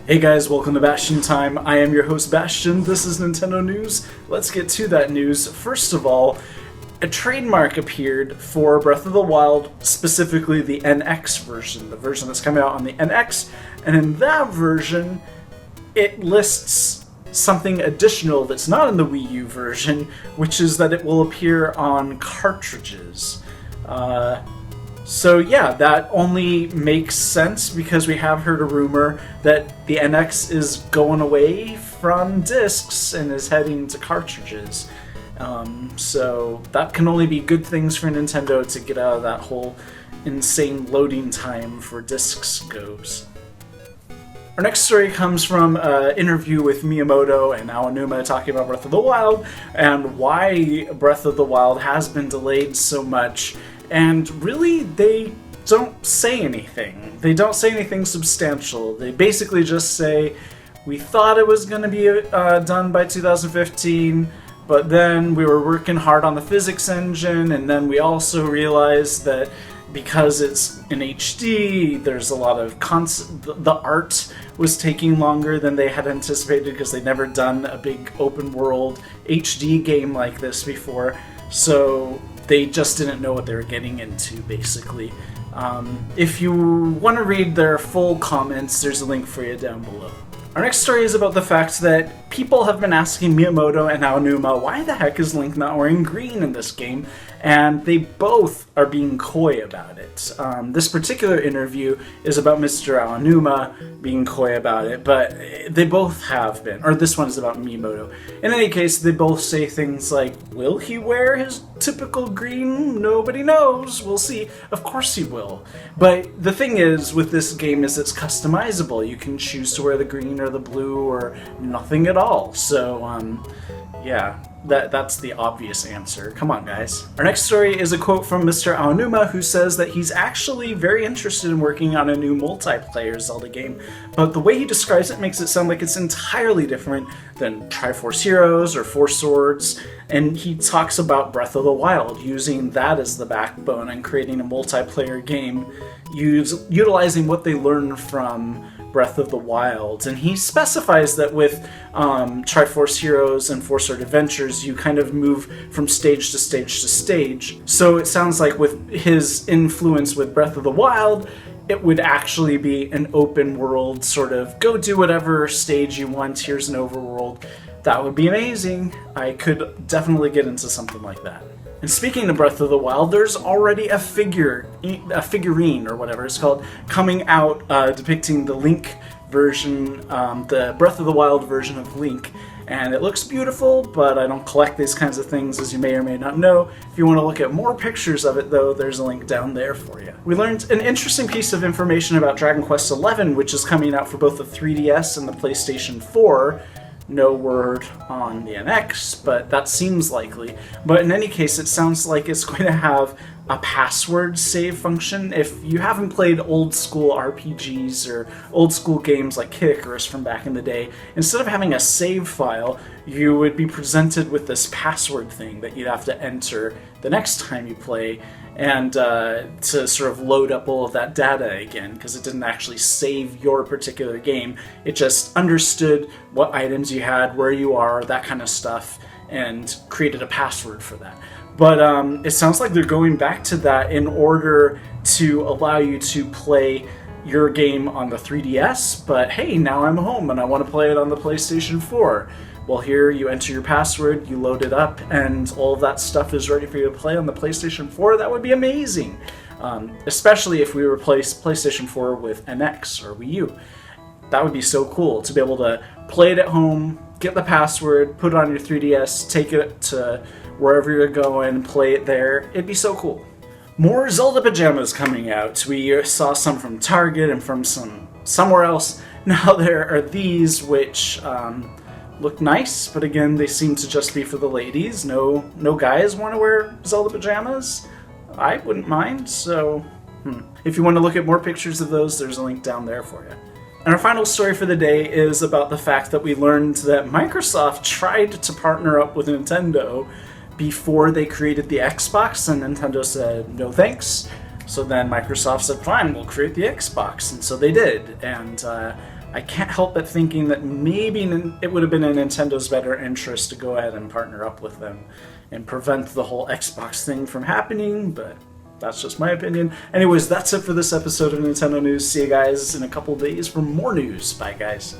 Hey guys, welcome to Bastion Time. I am your host Bastion. This is Nintendo News. Let's get to that news. First of all, a trademark appeared for Breath of the Wild, specifically the NX version, the version that's coming out on the NX, and in that version, it lists something additional that's not in the Wii U version, which is that it will appear on cartridges. So yeah, that only makes sense because we have heard a rumor that the NX is going away from discs and is heading to cartridges. So that can only be good things for Nintendo to get out of that whole insane loading time for discs goes. Our next story comes from an interview with Miyamoto and AONUMA talking about Breath of the Wild and why Breath of the Wild has been delayed so much. And really, they don't say anything. They don't say anything substantial. They basically just say, we thought it was going to be done by 2015, but then we were working hard on the physics engine, and then we also realized that because it's in HD, there's a lot of the art was taking longer than they had anticipated because they'd never done a big open world HD game like this before. So they just didn't know what they were getting into, basically. If you want to read their full comments, there's a link for you down below. Our next story is about the fact that people have been asking Miyamoto and AONUMA, why the heck is Link not wearing green in this game? And they both are being coy about it. This particular interview is about Mr. AONUMA being coy about it, but they both have been. Or this one is about Miyamoto. In any case, they both say things like, will he wear his typical green? Nobody knows. We'll see. Of course he will. But the thing is, with this game is it's customizable. You can choose to wear the green or the blue or nothing at all. So, yeah. That's the obvious answer. Come on, guys. Our next story is a quote from Mr. AONUMA, who says that he's actually very interested in working on a new multiplayer Zelda game, but the way he describes it makes it sound like it's entirely different than Triforce Heroes or Four Swords, and he talks about Breath of the Wild, using that as the backbone and creating a multiplayer game, utilizing what they learned from Breath of the Wild. And he specifies that with Triforce Heroes and Four Sword Adventures, you kind of move from stage to stage to stage. So it sounds like with his influence with Breath of the Wild, it would actually be an open world sort of go do whatever stage you want, here's an overworld. That would be amazing. I could definitely get into something like that. And speaking of Breath of the Wild, there's already a figurine, or whatever it's called, coming out depicting the Link version, the Breath of the Wild version of Link. And it looks beautiful, but I don't collect these kinds of things, as you may or may not know. If you want to look at more pictures of it, though, there's a link down there for you. We learned an interesting piece of information about Dragon Quest XI, which is coming out for both the 3DS and the PlayStation 4. No word on the NX, but that seems likely. But in any case, it sounds like it's going to have a password save function. If you haven't played old school RPGs or old school games like Kid Icarus from back in the day, instead of having a save file, you would be presented with this password thing that you'd have to enter the next time you play, and to sort of load up all of that data again, because it didn't actually save your particular game. It just understood what items you had, where you are, that kind of stuff, and created a password for that. But it sounds like they're going back to that in order to allow you to play your game on the 3DS, but hey, now I'm home and I want to play it on the PlayStation 4. Well, here you enter your password, you load it up, and all of that stuff is ready for you to play on the PlayStation 4. That would be amazing, especially if we replace PlayStation 4 with NX or Wii U. That would be so cool to be able to play it at home, get the password, put it on your 3DS, take it to wherever you're going, play it there. It'd be so cool. More Zelda pajamas coming out. We saw some from Target and from somewhere else. Now there are these, which look nice, but again, they seem to just be for the ladies. No guys want to wear Zelda pajamas. I wouldn't mind, so if you want to look at more pictures of those, there's a link down there for you. And our final story for the day is about the fact that we learned that Microsoft tried to partner up with Nintendo before they created the Xbox, and Nintendo said, no thanks. So then Microsoft said, fine, we'll create the Xbox, and so they did. And I can't help but thinking that maybe it would have been in Nintendo's better interest to go ahead and partner up with them and prevent the whole Xbox thing from happening, but that's just my opinion. Anyways, that's it for this episode of Nintendo News. See you guys in a couple days for more news. Bye, guys.